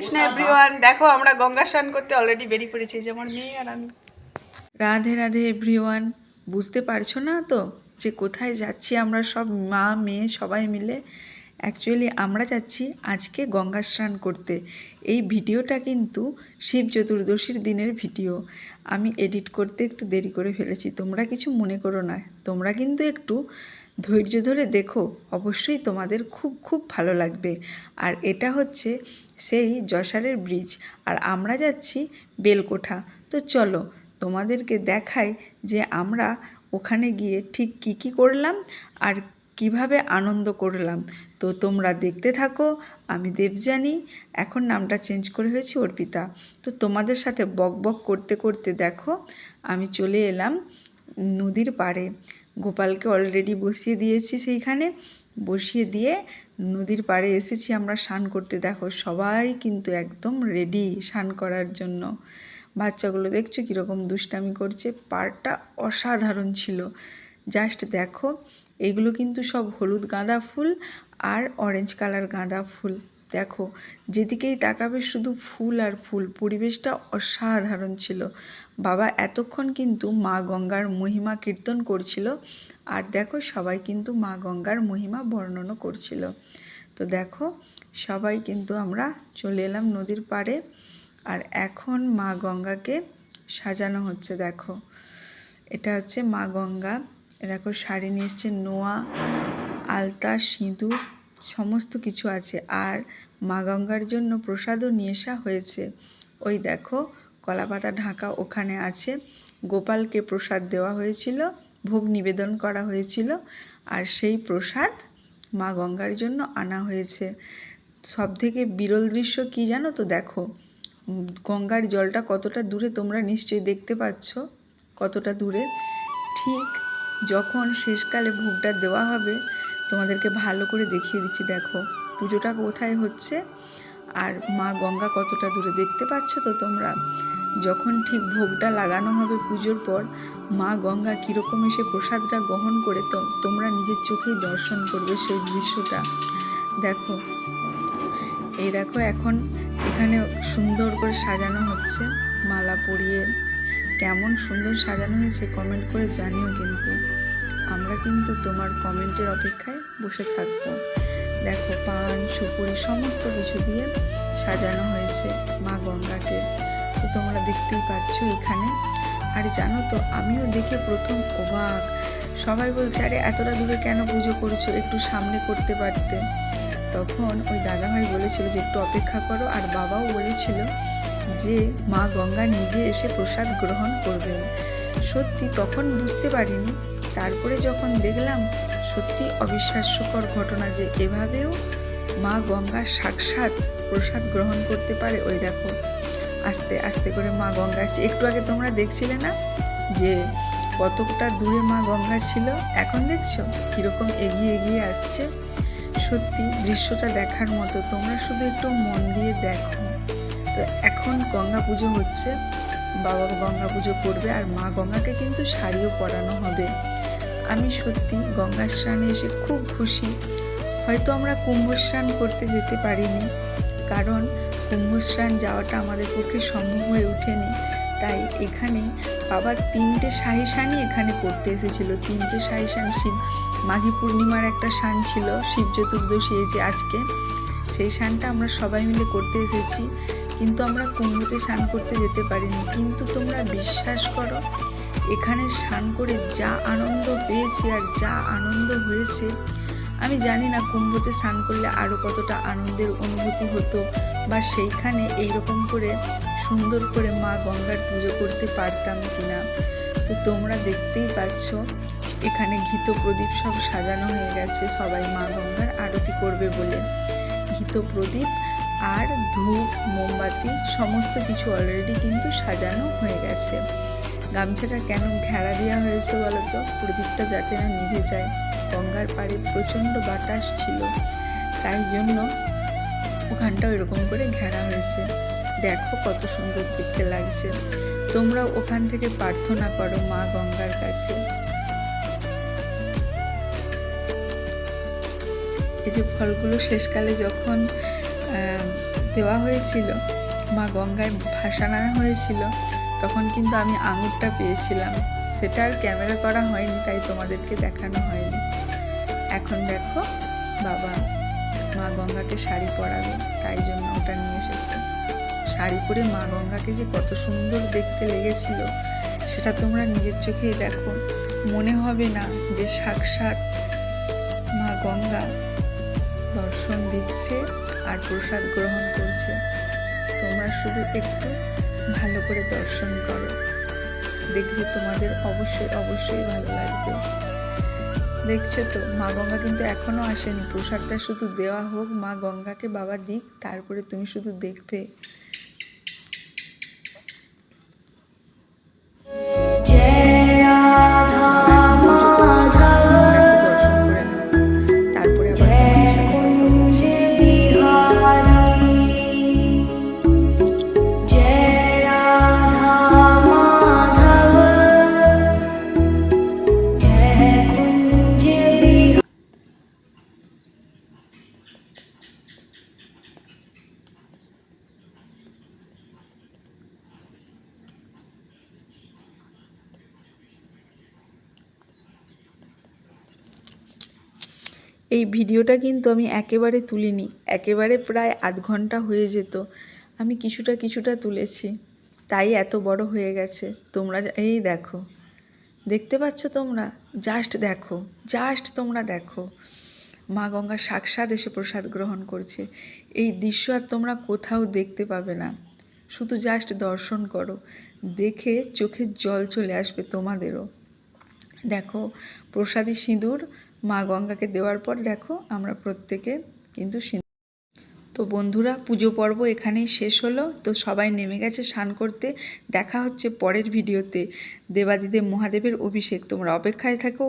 Krishna everyone, দেখো আমরা গঙ্গা স্নান করতে অলরেডি বেরিয়ে পড়েছি, যেমন মেয়ে আর আমি। রাধে রাধে এভরিওয়ান, বুঝতে পারছো না তো যে কোথায় যাচ্ছি আমরা সব মা মেয়ে সবাই মিলে? অ্যাকচুয়ালি আমরা যাচ্ছি আজকে গঙ্গা স্নান করতে। এই ভিডিওটা কিন্তু শিব চতুর্দশীর দিনের ভিডিও। আমি এডিট করতে একটু দেরি করে ফেলেছি, তোমরা কিছু মনে করো না। তোমরা কিন্তু একটু ধৈর্য ধরে দেখো, অবশ্যই তোমাদের খুব খুব ভালো লাগবে। আর এটা হচ্ছে সেই যশারের ব্রিজ, আর আমরা যাচ্ছি বেলকোঠা। তো চলো তোমাদেরকে দেখাই যে আমরা ওখানে গিয়ে ঠিক কী করলাম আর কিভাবে আনন্দ করলাম। তো তোমরা দেখতে থাকো। আমি দেবযানী, এখন নামটা চেঞ্জ করে হয়েছি অর্পিতা। তো তোমাদের সাথে বক বক করতে করতে দেখো আমি চলে এলাম নদীর পাড়ে। গোপালকে অলরেডি বসিয়ে দিয়েছি, সেইখানে বসিয়ে দিয়ে নদীর পাড়ে এসেছি আমরা স্নান করতে। দেখো সবাই কিন্তু একদম রেডি স্নান করার জন্য। বাচ্চাগুলো দেখছো কীরকম দুষ্টামি করছে, পাড়টা অসাধারণ ছিল। জাস্ট দেখো, এগুলো কিন্তু সব হলুদ গাঁদা ফুল আর অরেঞ্জ কালার গাঁদা ফুল। দেখো যেদিকেই তাকাবে শুধু ফুল আর ফুল, পরিবেশটা অসাধারণ ছিল। বাবা এতক্ষণ কিন্তু মা গঙ্গার মহিমা কীর্তন করছিল, আর দেখো সবাই কিন্তু মা গঙ্গার মহিমা বর্ণনা করছিল। তো দেখো সবাই কিন্তু আমরা চলে এলাম নদীর পাড়ে, আর এখন মা গঙ্গাকে সাজানো হচ্ছে। দেখো এটা হচ্ছে মা গঙ্গা। দেখো শাড়ি নিয়ে এসছে, নোয়া, আলতা, সিঁদুর সমস্ত কিছু আছে। আর মা গঙ্গার জন্য প্রসাদও নিয়ে আসা হয়েছে। ওই দেখো কলাপাতা ঢাকা ওখানে আছে। গোপালকে প্রসাদ দেওয়া হয়েছিল, ভোগ নিবেদন করা হয়েছিল, আর সেই প্রসাদ মা গঙ্গার জন্য আনা হয়েছে। সবথেকে বিরল দৃশ্য কি জানো তো? দেখো গঙ্গার জলটা কতটা দূরে তোমরা নিশ্চয়ই দেখতে পাচ্ছ, কতটা দূরে। ঠিক যখন শেষকালে ভোগটা দেওয়া হবে তোমাদেরকে ভালো করে দেখিয়ে দিচ্ছি। দেখো পুজোটা কোথায় হচ্ছে আর মা গঙ্গা কতটা দূরে দেখতে পাচ্ছ তো তোমরা। যখন ঠিক ভোগটা লাগানো হবে পুজোর পর, মা গঙ্গা কীরকম এসে প্রসাদটা গ্রহণ করে তোমরা নিজের চোখেই দর্শন করবে সেই দৃশ্যটা। দেখো এই দেখো এখন এখানে সুন্দর করে সাজানো হচ্ছে, মালা পরিয়ে। কেমন সুন্দর সাজানো হয়েছে কমেন্ট করে জানিও কিন্তু। আমরা কিন্তু তোমার কমেন্টের অপেক্ষায় বসে থাকবো। দেখো পান সুপুরি সমস্ত কিছু দিয়ে সাজানো হয়েছে মা গঙ্গাকে, তো তোমরা দেখতেই পাচ্ছ এখানে। আর জানো তো আমিও দেখে প্রথম অবাক। সবাই বলছে আরে এতটা দূরে কেন পুজো করছো, একটু সামনে করতে পারতে। তখন ওই দাদাভাই বলেছিল যে একটু অপেক্ষা করো, আর বাবাও বলেছিল যে মা গঙ্গা নিজে এসে প্রসাদ গ্রহণ করবেন। সত্যি তখন বুঝতে পারিনি, তারপরে যখন দেখলাম সত্যি অবিশ্বাস্যকর ঘটনা যে এভাবেও মা গঙ্গা সাক্ষাৎ প্রসাদ গ্রহণ করতে পারে। ওই দেখো আস্তে আস্তে করে মা গঙ্গা আসছে। একটু আগে তোমরা দেখছিলে না যে কতটা দূরে মা গঙ্গা ছিল, এখন দেখছো কীরকম এগিয়ে এগিয়ে আসছে। সত্যি দৃশ্যটা দেখার মতো, তোমরা শুধু একটু মন দিয়ে দেখো। তো এখন গঙ্গা পুজো হচ্ছে, বাবা গঙ্গা পুজো করবে, আর মা গঙ্গাকে কিন্তু শাড়িও পরানো হবে। আমি সত্যি গঙ্গা স্নানে এসে খুব খুশি। হয়তো আমরা কুম্ভ স্নান করতে যেতে পারিনি, কারণ কুম্ভ স্নান যাওয়াটা আমাদের পক্ষে সম্ভব হয়ে ওঠেনি। তাই এখানে বাবার 3টে শাহী স্নানই এখানে করতে এসেছিল। 3টে শাহী স্নান, শিব মাঘী পূর্ণিমার একটা স্নান ছিল, শিব চতুর্দশী এই যে আজকে, সেই স্নানটা আমরা সবাই মিলে করতে এসেছি। কিন্তু আমরা কুম্ভতে স্নান করতে যেতে পারিনি। কিন্তু তোমরা বিশ্বাস করো, এখানে স্নান করে যা আনন্দ পেয়েছি আর যা আনন্দ হয়েছে, আমি জানি না কুম্ভতে স্নান করলে আরও কতটা আনন্দের অনুভূতি হতো, বা সেইখানে এইরকম করে সুন্দর করে মা গঙ্গার পুজো করতে পারতাম কিনা। তো তোমরা দেখতেই পাচ্ছ এখানে ঘিত প্রদীপ সব সাজানো হয়ে গেছে, সবাই মা গঙ্গার আরতি করবে বলে। ঘিত প্রদীপ আর ধূপ মোমবাতি সমস্ত কিছু অলরেডি কিন্তু সাজানো হয়ে গেছে। গামছাটা কেন ঘেরা দেওয়া হয়েছে বলো তো? প্রদীপটা যাতে না নিভে যায়। গঙ্গার পাড়ে প্রচণ্ড বাতাস ছিল, তাই জন্য ওখানটাও এরকম করে ঘেরা হয়েছে। দেখো কত সুন্দর দেখতে লাগছে। তোমরাও ওখান থেকে প্রার্থনা করো মা গঙ্গার কাছে। এই যে ফলগুলো শেষকালে যখন দেওয়া হয়েছিল, মা গঙ্গায় ভাসানো হয়েছিল, তখন কিন্তু আমি আঙুরটা পেয়েছিলাম। সেটা আর ক্যামেরা করা হয়নি, তাই তোমাদেরকে দেখানো হয়নি। এখন দেখো বাবা মা গঙ্গাকে শাড়ি পরাবে, তাই জন্য ওটা নিয়ে এসেছে। শাড়ি পরে মা গঙ্গাকে যে কত সুন্দর দেখতে লেগেছিল সেটা তোমরা নিজের চোখেই দেখো। মনে হবে না যে সাক্ষাৎ মা গঙ্গা দর্শন দিচ্ছে আর প্রসাদ গ্রহণ করছে। তোমরা শুধু একটু ভালো করে দর্শন করো, দেখবে তোমাদের অবশ্যই অবশ্যই ভালো লাগবে। দেখছো তো মা গঙ্গা কিন্তু এখনো আসেনি, প্রসাদটা শুধু দেওয়া হোক, মা গঙ্গাকে বাবা দিক, তারপরে তুমি শুধু দেখবে। তারপরে আবার এই ভিডিওটা কিন্তু আমি একেবারে তুলিনি, একেবারে প্রায় আধ ঘন্টা হয়ে যেত। আমি কিছুটা তুলেছি, তাই এত বড় হয়ে গেছে। তোমরা এই দেখো, দেখতে পাচ্ছ তোমরা? জাস্ট তোমরা দেখো, মা গঙ্গা সাক্ষাৎ এসে প্রসাদ গ্রহণ করছে। এই দৃশ্য আর তোমরা কোথাও দেখতে পাবে না। শুধু জাস্ট দর্শন করো, দেখে চোখের জল চলে আসবে তোমাদেরও। দেখো প্রসাদী সিঁদুর মা গঙ্গাকে দেওয়ার পর দেখো আমরা প্রত্যেকে কিন্তু সিঁদুর। তো বন্ধুরা, পুজো পর্ব এখানেই শেষ হলো। তো সবাই নেমে গেছে স্নান করতে। দেখা হচ্ছে পরের ভিডিওতে দেবাদিদেব মহাদেবের অভিষেক। তোমরা অপেক্ষায় থাকো।